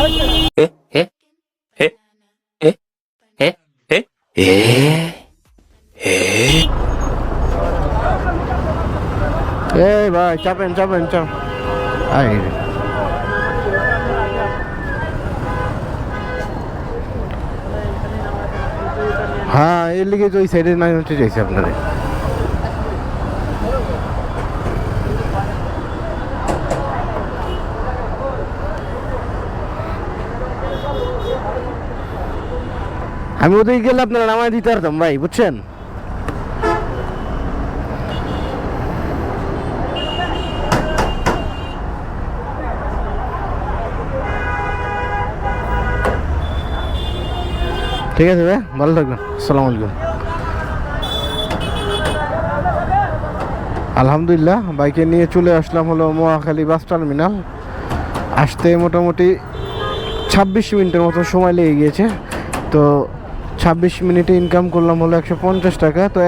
এই ভাই চাপেন চাপ হ্যাঁ এর লিগে তো ওই সাইডে নাই হচ্ছে চাইছি আপনারে। আমি ওদিকে গেলে আপনারা নামায় দিতে পারতাম ভাই, বুঝছেন? ঠিক আছে ভাই, ভালো থাকবেন। আসসালামু আলাইকুম। আলহামদুলিল্লাহ বাইকে নিয়ে চলে আসলাম হলো মহাখালী বাস টার্মিনাল। আসতে মোটামুটি 26 মিনিটের মতো সময় লেগে গিয়েছে। তো 26 মিনিটে ইনকাম করলাম হলো 150 টাকা। তো